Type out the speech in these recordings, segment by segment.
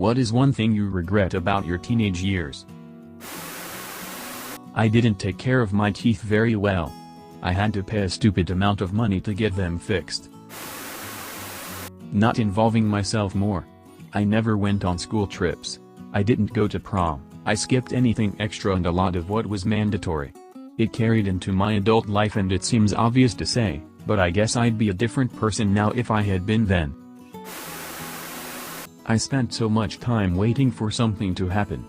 What is one thing you regret about your teenage years? I didn't take care of my teeth very well. I had to pay a stupid amount of money to get them fixed. Not involving myself more. I never went on school trips. I didn't go to prom. I skipped anything extra and a lot of what was mandatory. It carried into my adult life, and it seems obvious to say, but I guess I'd be a different person now if I had been then. I spent so much time waiting for something to happen.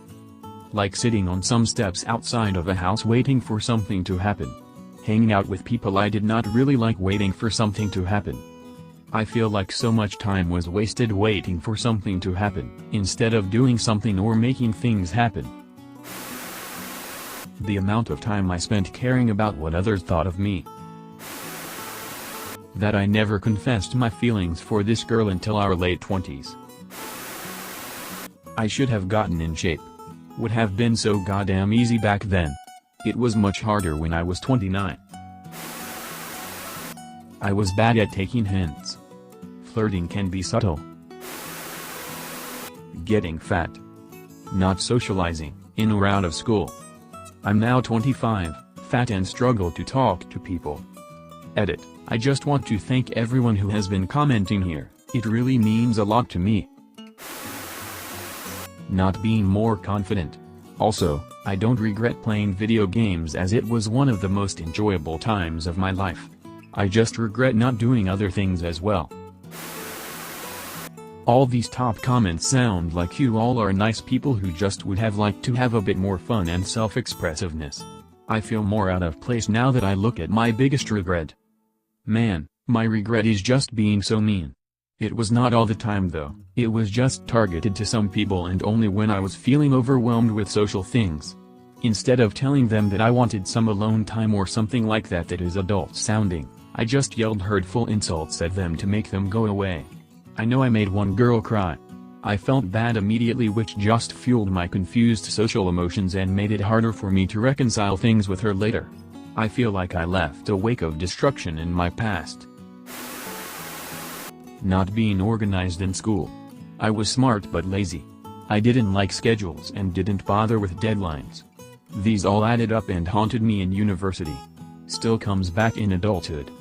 Like sitting on some steps outside of a house waiting for something to happen. Hanging out with people I did not really like waiting for something to happen. I feel like so much time was wasted waiting for something to happen, instead of doing something or making things happen. The amount of time I spent caring about what others thought of me. That I never confessed my feelings for this girl until our late 20s. I should have gotten in shape. Would have been so goddamn easy back then. It was much harder when I was 29. I was bad at taking hints. Flirting can be subtle. Getting fat. Not socializing, in or out of school. I'm now 25, fat and struggle to talk to people. Edit. I just want to thank everyone who has been commenting here, it really means a lot to me. Not being more confident. Also, I don't regret playing video games as it was one of the most enjoyable times of my life. I just regret not doing other things as well. All these top comments sound like you all are nice people who just would have liked to have a bit more fun and self-expressiveness. I feel more out of place now that I look at my biggest regret. Man, my regret is just being so mean. It was not all the time though, it was just targeted to some people and only when I was feeling overwhelmed with social things. Instead of telling them that I wanted some alone time or something like that is adult sounding, I just yelled hurtful insults at them to make them go away. I know I made one girl cry. I felt bad immediately, which just fueled my confused social emotions and made it harder for me to reconcile things with her later. I feel like I left a wake of destruction in my past. Not being organized in school. I was smart but lazy. I didn't like schedules and didn't bother with deadlines. These all added up and haunted me in university. Still comes back in adulthood.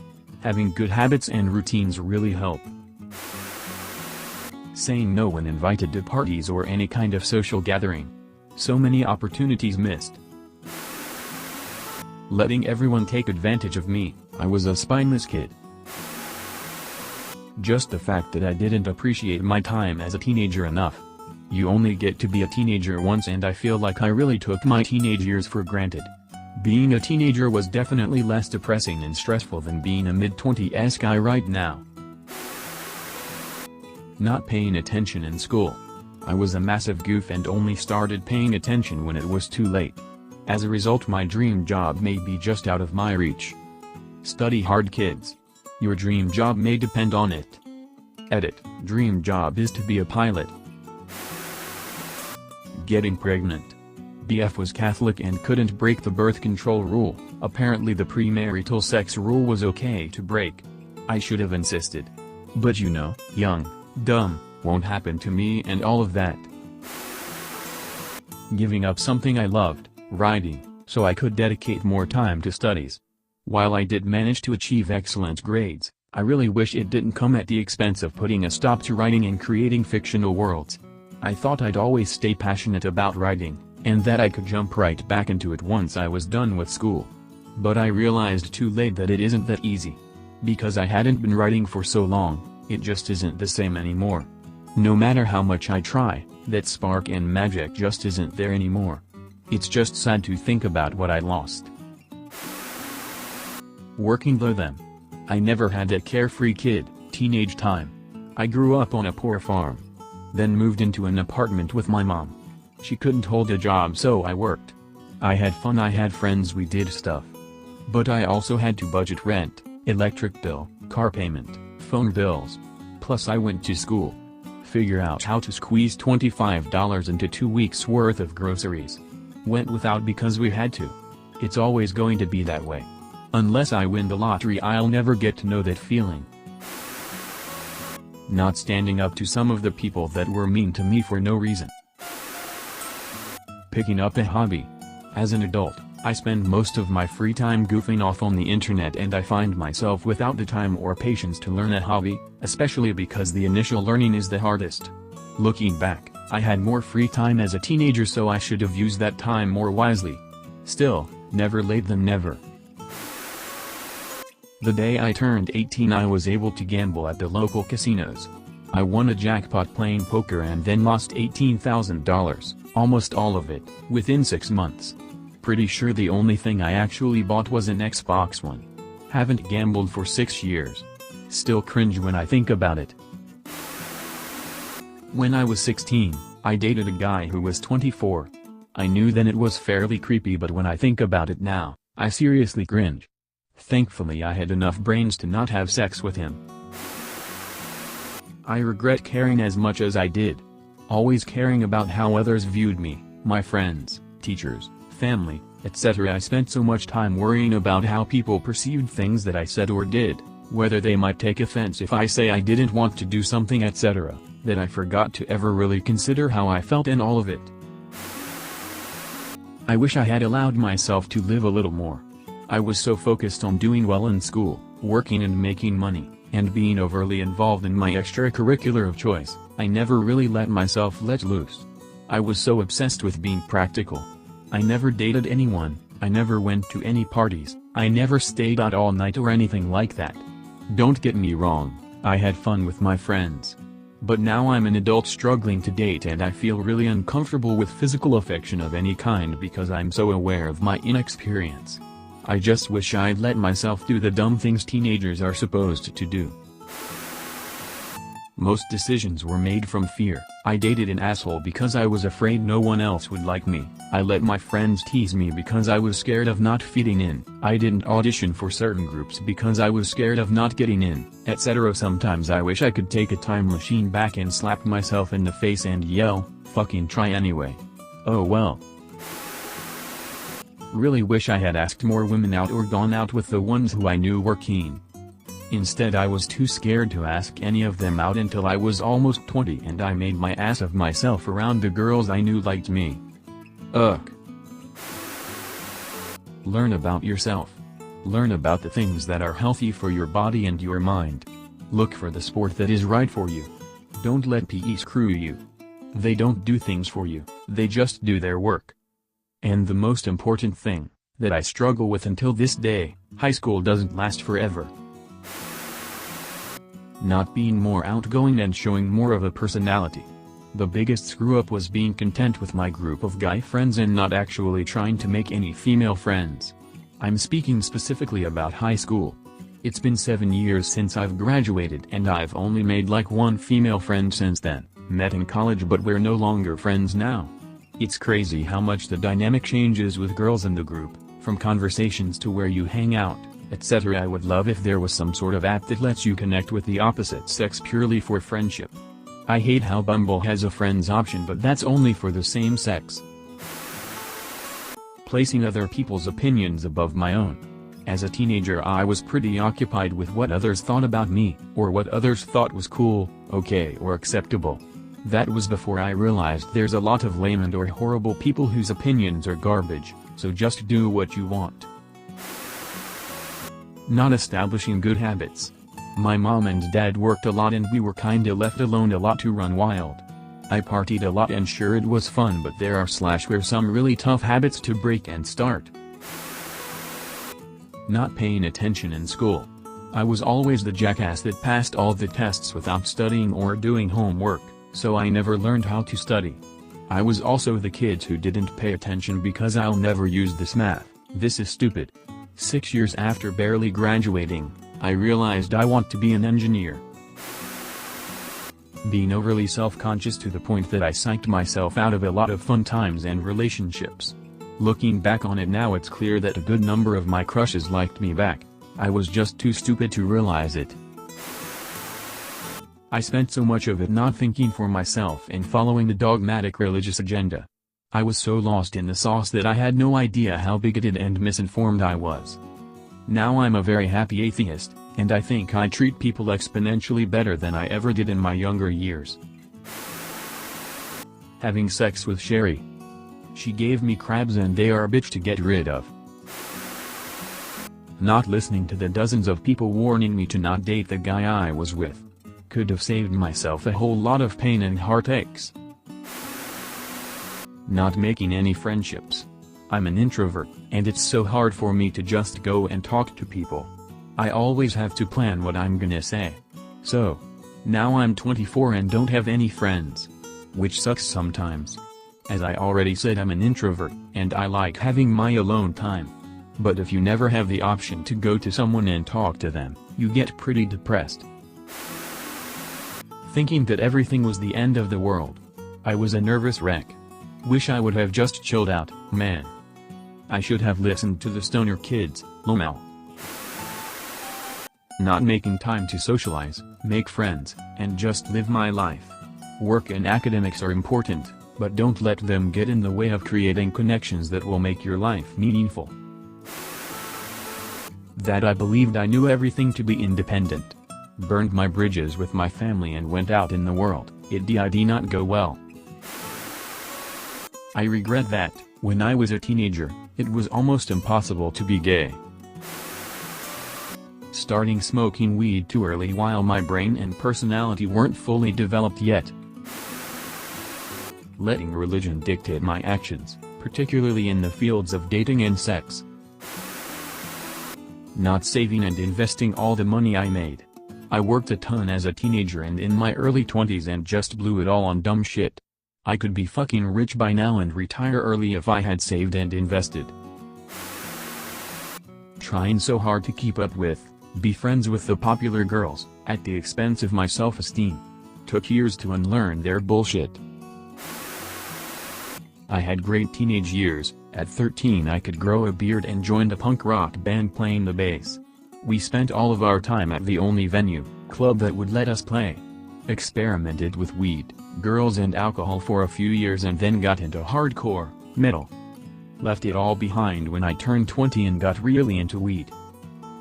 Having good habits and routines really help. Saying no when invited to parties or any kind of social gathering. So many opportunities missed. Letting everyone take advantage of me. I was a spineless kid. Just the fact that I didn't appreciate my time as a teenager enough. You only get to be a teenager once, and I feel like I really took my teenage years for granted. Being a teenager was definitely less depressing and stressful than being a mid-20s guy right now. Not paying attention in school. I was a massive goof and only started paying attention when it was too late. As a result, my dream job may be just out of my reach. Study hard, kids. Your dream job may depend on it. Edit. Dream job is to be a pilot. Getting pregnant. BF was Catholic and couldn't break the birth control rule. Apparently the premarital sex rule was okay to break. I should have insisted. But you know, young, dumb, won't happen to me and all of that. Giving up something I loved, writing, so I could dedicate more time to studies. While I did manage to achieve excellent grades, I really wish it didn't come at the expense of putting a stop to writing and creating fictional worlds. I thought I'd always stay passionate about writing, and that I could jump right back into it once I was done with school. But I realized too late that it isn't that easy. Because I hadn't been writing for so long, it just isn't the same anymore. No matter how much I try, that spark and magic just isn't there anymore. It's just sad to think about what I lost. Working though them. I never had that carefree kid, teenage time. I grew up on a poor farm. Then moved into an apartment with my mom. She couldn't hold a job, so I worked. I had fun, I had friends, we did stuff. But I also had to budget rent, electric bill, car payment, phone bills. Plus I went to school. Figure out how to squeeze $25 into 2 weeks worth of groceries. Went without because we had to. It's always going to be that way. Unless I win the lottery, I'll never get to know that feeling. Not standing up to some of the people that were mean to me for no reason. Picking up a hobby. As an adult, I spend most of my free time goofing off on the internet, and I find myself without the time or patience to learn a hobby, especially because the initial learning is the hardest. Looking back, I had more free time as a teenager, so I should have used that time more wisely. Still, never late than never. The day I turned 18, I was able to gamble at the local casinos. I won a jackpot playing poker and then lost $18,000, almost all of it, within 6 months. Pretty sure the only thing I actually bought was an Xbox One. Haven't gambled for 6 years. Still cringe when I think about it. When I was 16, I dated a guy who was 24. I knew then it was fairly creepy, but when I think about it now, I seriously cringe. Thankfully I had enough brains to not have sex with him. I regret caring as much as I did. Always caring about how others viewed me, my friends, teachers, family, etc. I spent so much time worrying about how people perceived things that I said or did, whether they might take offense if I say I didn't want to do something, etc., that I forgot to ever really consider how I felt in all of it. I wish I had allowed myself to live a little more. I was so focused on doing well in school, working and making money, and being overly involved in my extracurricular of choice, I never really let myself let loose. I was so obsessed with being practical. I never dated anyone, I never went to any parties, I never stayed out all night or anything like that. Don't get me wrong, I had fun with my friends. But now I'm an adult struggling to date, and I feel really uncomfortable with physical affection of any kind because I'm so aware of my inexperience. I just wish I'd let myself do the dumb things teenagers are supposed to do. Most decisions were made from fear. I dated an asshole because I was afraid no one else would like me. I let my friends tease me because I was scared of not fitting in. I didn't audition for certain groups because I was scared of not getting in, etc. Sometimes I wish I could take a time machine back and slap myself in the face and yell, "Fucking try anyway." Oh well. Really wish I had asked more women out or gone out with the ones who I knew were keen. Instead I was too scared to ask any of them out until I was almost 20, and I made my ass of myself around the girls I knew liked me. Ugh. Learn about yourself. Learn about the things that are healthy for your body and your mind. Look for the sport that is right for you. Don't let PE screw you. They don't do things for you, they just do their work. And the most important thing, that I struggle with until this day, high school doesn't last forever. Not being more outgoing and showing more of a personality. The biggest screw-up was being content with my group of guy friends and not actually trying to make any female friends. I'm speaking specifically about high school. It's been 7 years since I've graduated and I've only made like one female friend since then, met in college, but we're no longer friends now. It's crazy how much the dynamic changes with girls in the group, from conversations to where you hang out, etc. I would love if there was some sort of app that lets you connect with the opposite sex purely for friendship. I hate how Bumble has a friends option, but that's only for the same sex. Placing other people's opinions above my own. As a teenager I was pretty occupied with what others thought about me, or what others thought was cool, okay, or acceptable. That was before I realized there's a lot of lame and or horrible people whose opinions are garbage, so just do what you want. Not establishing good habits. My mom and dad worked a lot and we were kinda left alone a lot to run wild. I partied a lot and sure it was fun, but there were some really tough habits to break and start. Not paying attention in school. I was always the jackass that passed all the tests without studying or doing homework, so I never learned how to study. I was also the kid who didn't pay attention because I'll never use this math, this is stupid. 6 years after barely graduating, I realized I want to be an engineer. Being overly self-conscious to the point that I psyched myself out of a lot of fun times and relationships. Looking back on it now, it's clear that a good number of my crushes liked me back. I was just too stupid to realize it. I spent so much of it not thinking for myself and following the dogmatic religious agenda. I was so lost in the sauce that I had no idea how bigoted and misinformed I was. Now I'm a very happy atheist, and I think I treat people exponentially better than I ever did in my younger years. Having sex with Sherry. She gave me crabs and they are a bitch to get rid of. Not listening to the dozens of people warning me to not date the guy I was with. Could have saved myself a whole lot of pain and heartaches. Not making any friendships. I'm an introvert, and it's so hard for me to just go and talk to people. I always have to plan what I'm gonna say. So, now I'm 24 and don't have any friends. Which sucks sometimes. As I already said, I'm an introvert, and I like having my alone time. But if you never have the option to go to someone and talk to them, you get pretty depressed. Thinking that everything was the end of the world. I was a nervous wreck. Wish I would have just chilled out, man. I should have listened to the stoner kids, lol. Not making time to socialize, make friends, and just live my life. Work and academics are important, but don't let them get in the way of creating connections that will make your life meaningful. That I believed I knew everything to be independent. Burned my bridges with my family and went out in the world. It did not go well. I regret that, when I was a teenager, it was almost impossible to be gay. Starting smoking weed too early while my brain and personality weren't fully developed yet. Letting religion dictate my actions, particularly in the fields of dating and sex. Not saving and investing all the money I made. I worked a ton as a teenager and in my early 20s and just blew it all on dumb shit. I could be fucking rich by now and retire early if I had saved and invested. Trying so hard to keep up with, be friends with the popular girls, at the expense of my self-esteem. Took years to unlearn their bullshit. I had great teenage years. At 13 I could grow a beard and joined a punk rock band playing the bass. We spent all of our time at the only club that would let us play. Experimented with weed, girls and alcohol for a few years and then got into hardcore metal. Left it all behind when I turned 20 and got really into weed.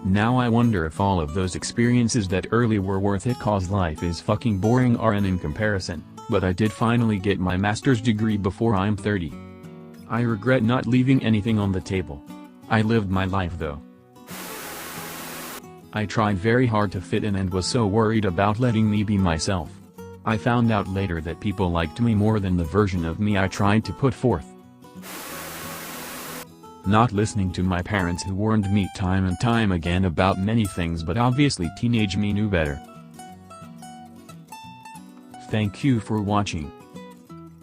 Now I wonder if all of those experiences that early were worth it, cause life is fucking boring in comparison, but I did finally get my master's degree before I'm 30. I regret not leaving anything on the table. I lived my life though. I tried very hard to fit in and was so worried about letting me be myself. I found out later that people liked me more than the version of me I tried to put forth. Not listening to my parents who warned me time and time again about many things, but obviously teenage me knew better. Thank you for watching.